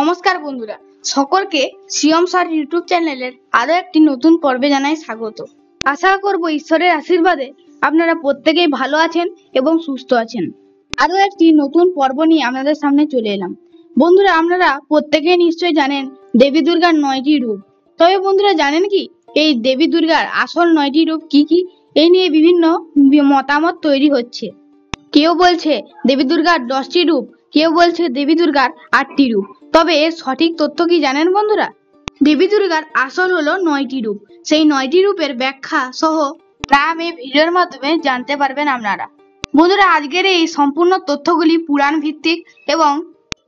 নমস্কার বন্ধুরা, সকলকে সিএম স্যার ইউটিউব চ্যানেলের আরো একটি নতুন পর্বে জানাই স্বাগত। আশা করব ঈশ্বরের আশীর্বাদে আপনারা প্রত্যেকেই ভালো আছেন এবং সুস্থ আছেন। আরো একটি নতুন পর্ব নিয়ে আপনাদের সামনে চলে এলাম। বন্ধুরা, আপনারা প্রত্যেকেই নিশ্চয়ই জানেন দেবী দুর্গার 9টি রূপ। তবে বন্ধুরা, জানেন কি এই দেবী দুর্গার আসল 9টি রূপ কি কি? এই নিয়ে বিভিন্ন মতামত তৈরি হচ্ছে। কেউ বলছে দেবী দুর্গার 10টি রূপ, কেউ বলছে দেবী দুর্গার 8টি রূপ। তবে এর সঠিক তথ্য কি জানেন বন্ধুরা? দেবী দুর্গার আসল হলো 9টি রূপ। সেই 9টি রূপের ব্যাখ্যা সহ নাম এই ভিডিওর মাধ্যমে জানতে পারবেন আপনারা। বন্ধুরা, আজকের এই সম্পূর্ণ তথ্যগুলি পুরাণ ভিত্তিক এবং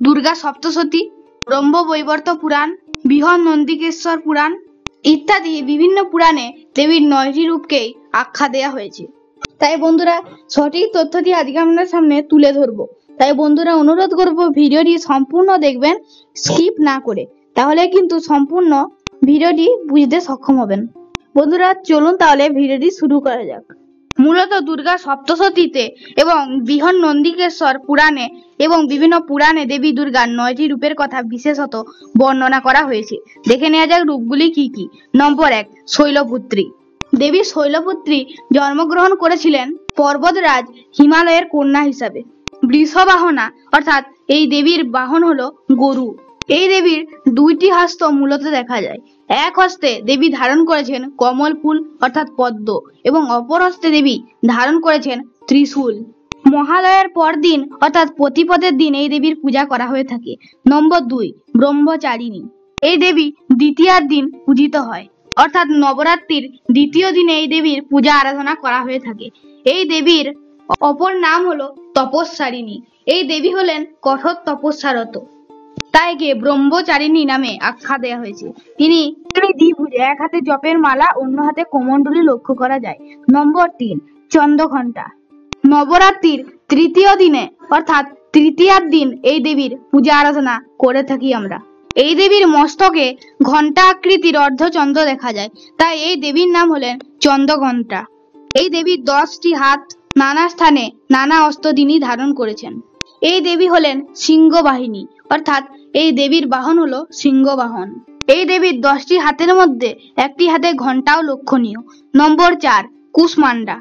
দুর্গা সপ্তশতী, ব্রহ্মবৈবর্ত পুরাণ, বৃহৎ নন্দিকেশ্বর পুরাণ ইত্যাদি বিভিন্ন পুরাণে দেবীর 9টি রূপকেই আখ্যা দেওয়া হয়েছে। তাই বন্ধুরা, সঠিক তথ্যটি আজকে আপনাদের সামনে তুলে ধরবো। তাই বন্ধুরা, অনুরোধ করব ভিডিওটি সম্পূর্ণ দেখবেন, স্কিপ না করে, তাহলে কিন্তু সম্পূর্ণ ভিডিওটি বুঝতে সক্ষম হবেন। বন্ধুরা, চলুন তাহলে ভিডিওটি শুরু করা যাক। মূলত দুর্গা সপ্তশতীতে এবং বৃহৎ নন্দিকেশ্বর পুরাণে এবং বিভিন্ন পুরাণে দেবী দুর্গার 9টি রূপের কথা বিশেষত বর্ণনা করা হয়েছে। দেখে নেওয়া যাক রূপগুলি কি কি। নম্বর 1, শৈলপুত্রী। দেবী শৈলপুত্রী জন্মগ্রহণ করেছিলেন পর্বতরাজ হিমালয়ের কন্যা হিসাবে। বৃষবাহনা অর্থাৎ এই দেবীর বাহন হলো গরু। এই দেবীর 2টি হস্ত মূলত দেখা যায়। এক হস্তে দেবী ধারণ করেছেন কমল ফুল অর্থাৎ পদ্ম এবং অপর হস্তে দেবী ধারণ করেছেন ত্রিশূল। মহালয়ার পরদিন অর্থাৎ প্রতিপদের দিন এই দেবীর পূজা করা হয়ে থাকে। নম্বর 2, ব্রহ্মচারিণী। এই দেবী দ্বিতীয়ার দিন পূজিত হয়, অর্থাৎ নবরাত্রির দ্বিতীয় দিনে এই দেবীর পূজা আরাধনা করা হয়ে থাকে। এই দেবীর অপর নাম হলো তপস্বিনী। এই দেবী হলেন কঠোর তপস্যারত, তাই একে ব্রহ্মচারিণী নামে আখ্যা দেওয়া হয়েছে। তিনি দ্বিভুজে, এক হাতে জপের মালা, অন্য হাতে কমণ্ডলী লক্ষ্য করা যায়। নম্বর 3, চন্দ্রঘণ্টা। নবরাত্রির তৃতীয় দিনে অর্থাৎ তৃতীয়ার দিন এই দেবীর পূজা আরাধনা করে থাকি আমরা। এই দেবীর মস্তকে ঘণ্টা আকৃতির অর্ধচন্দ্র দেখা যায়, তাই এই দেবীর নাম হলেন চন্দ্রঘণ্টা। এই দেবীর 10টি হাত, নানা স্থানে নানা অস্ত্র তিনি ধারণ করেছেন। এই দেবী হলেন সিংহবাহিনী, অর্থাৎ এই দেবীর বাহন হলো সিংহবাহন। এই দেবীর 10টি হাতের মধ্যে একটি হাতে ঘণ্টাও লক্ষণীয়। নম্বর 4, কুষ্মান্ডা।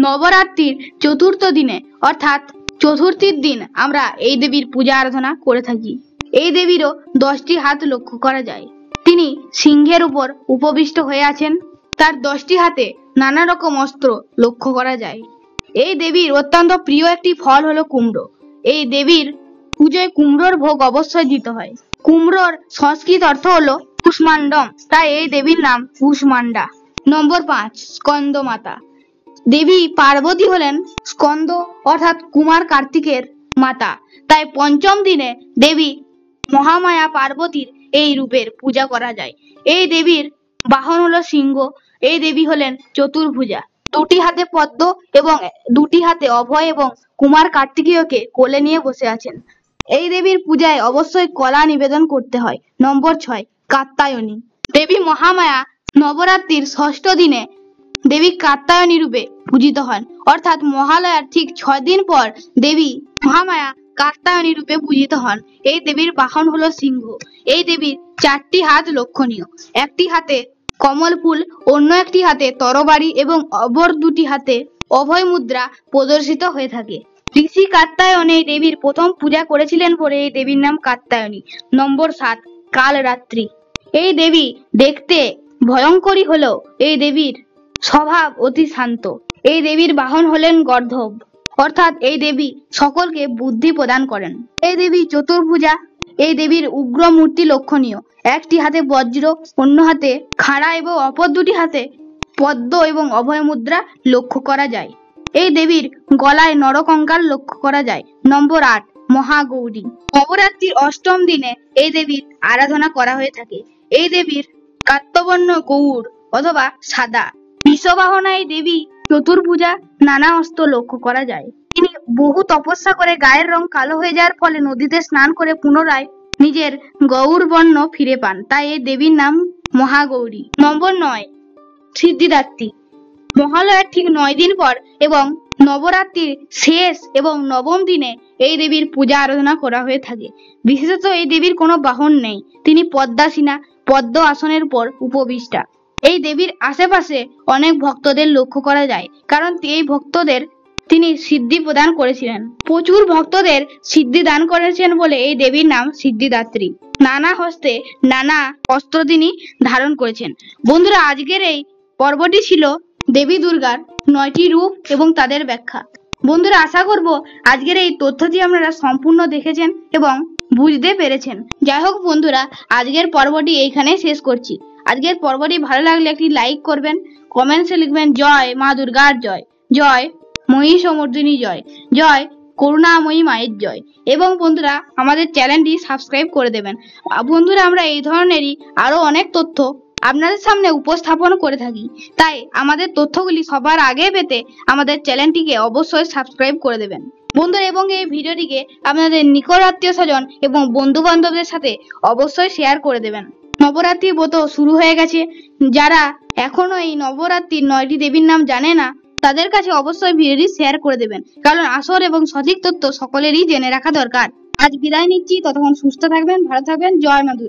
নবরাত্রির চতুর্থ দিনে অর্থাৎ চতুর্থীর দিন আমরা এই দেবীর পূজা আরাধনা করে থাকি। এই দেবীরও 10টি হাত লক্ষ্য করা যায়। তিনি সিংহের উপর উপবিষ্ট হয়ে আছেন। তার 10টি হাতে নানা রকম অস্ত্র লক্ষ্য করা যায়। এই দেবীর অত্যন্ত প্রিয় একটি ফল হলো কুমড়ো। এই দেবীর পূজায় কুমড়োর ভোগ অবশ্যই দিতে হয়। কুমড়োর সংস্কৃত অর্থ হলো কুষ্মান্ডম, তাই এই দেবীর নাম কুষ্মান্ডা। নম্বর 5, স্কন্দ মাতা। দেবী পার্বতী হলেন স্কন্দ অর্থাৎ কুমার কার্তিকের মাতা, তাই পঞ্চম দিনে দেবী মহামায়া পার্বতীর এই রূপের পূজা করা যায়। এই দেবীর বাহন হলো সিংহ। এই দেবী হলেন চতুর্ভুজা, 2টি হাতে পদ্ম এবং 2টি হাতে অভয় এবং কুমার কার্তিকেয়কে কোলে নিয়ে বসে আছেন। এই দেবীর পূজায় অবশ্যই কলা নিবেদন করতে হয়। নম্বর 6, কাত্যায়নী। দেবী মহামায়া নবরাত্রির 6ষ্ঠ দিনে দেবী কাত্যায়নী রূপে পূজিত হন, অর্থাৎ মহালয়ার ঠিক 6 দিন পর দেবী মহামায়া কাত্যায়নী রূপে পূজিত হন। এই দেবীর বাহন হলো সিংহ। এই দেবীর 4টি হাত লক্ষণীয়। একটি হাতে কমল ফুল, অন্য একটি হাতে তরবারি এবং অপর 2টি হাতে অভয় মুদ্রা প্রদর্শিত হয়ে থাকে। ঋষি কাত্যায়ন এই দেবীর প্রথম পূজা করেছিলেন বলে এই দেবীর নাম কাত্যায়নী। নম্বর 7, কালরাত্রি। এই দেবী দেখতে ভয়ঙ্করী হলেও এই দেবীর স্বভাব অতি শান্ত। এই দেবীর বাহন হলেন গর্ধব, অর্থাৎ এই দেবী সকলকে বুদ্ধি প্রদান করেন। এই দেবী চতুর্ভুজা। এই দেবীর উগ্র মূর্তি লক্ষণীয়। একটি হাতে বজ্র, অন্য হাতে খাড়া এবং অপর 2টি হাতে পদ্ম এবং অভয় মুদ্রা লক্ষ্য করা যায়। এই দেবীর গলায় নরকঙ্কাল লক্ষ্য করা যায়। নম্বর 8, মহাগৌরী। নবরাত্রির 8ম দিনে এই দেবীর আরাধনা করা হয়ে থাকে। এই দেবীর কাত্যবর্ণ গৌর অথবা সাদা। বৃষবাহনা এই দেবী চতুর্ভুজা, নানা অস্ত্র লক্ষ্য করা যায়। তিনি বহু তপস্যা করে গায়ের রং কালো হয়ে যাওয়ার ফলে নদীতে স্নান করে পুনরায় নিজের গৌর বর্ণ ফিরে পান, তাই এই দেবীর নাম মহাগৌরী। নম্বর 9, সিদ্ধিদাত্রী। মহালয়ার ঠিক 9 দিন পর এবং নবরাত্রির শেষ এবং নবম দিনে এই দেবীর পূজা আরাধনা করা হয়ে থাকে। বিশেষত এই দেবীর কোনো বাহন নেই, তিনি পদ্মাসীনা, পদ্ম আসনের উপর উপবিষ্টা। এই দেবীর আশেপাশে অনেক ভক্তদের লক্ষ্য করা যায়, কারণ এই ভক্তদের তিনি সিদ্ধি প্রদান করেছিলেন। প্রচুর ভক্তদের সিদ্ধি দান করেছেন বলে এই দেবীর নাম সিদ্ধিদাত্রী। নানা হস্তে নানা অস্ত্র তিনি ধারণ করেছেন। বন্ধুরা, আজকের এই পর্বটি ছিল দেবী দুর্গার 9টি রূপ এবং তাদের ব্যাখ্যা। বন্ধুরা, আশা করব আজকের এই তথ্যটি আপনারা সম্পূর্ণ দেখেছেন এবং বুঝতে পেরেছেন। যাই হোক বন্ধুরা, আজকের পর্বটি এইখানেই শেষ করছি। আজকের পর্বটি ভালো লাগলে একটি লাইক করবেন, কমেন্টসে লিখবেন জয় মা দুর্গার জয়, জয় মহিষমর্দিনী জয়, জয় করুণাময়ী মায়ের জয়। এবং বন্ধুরা, আমাদের চ্যানেলটি সাবস্ক্রাইব করে দেবেন। বন্ধুরা, আমরা এই ধরনেরই আরো অনেক তথ্য আপনাদের সামনে উপস্থাপন করে থাকি, তাই আমাদের তথ্যগুলি সবার আগে পেতে আমাদের চ্যানেলটিকে অবশ্যই সাবস্ক্রাইব করে দেবেন বন্ধুরা। এবং এই ভিডিওটিকে আপনাদের নিকট আত্মীয় স্বজন এবং বন্ধু বান্ধবদের সাথে অবশ্যই শেয়ার করে দেবেন। নবরাত্রি ব্রত শুরু হয়ে গেছে, যারা এখনো এই নবরাত্রির 9টি দেবীর নাম জানে না তাদের কাছে অবশ্যই ভিডিওটি শেয়ার করে দেবেন, কারণ আসল এবং সঠিক তথ্য সকলেরই জেনে রাখা দরকার। আজ বিদায় নিচ্ছি, ততক্ষণ সুস্থ থাকবেন, ভালো থাকবেন। জয় মা দুর্গা।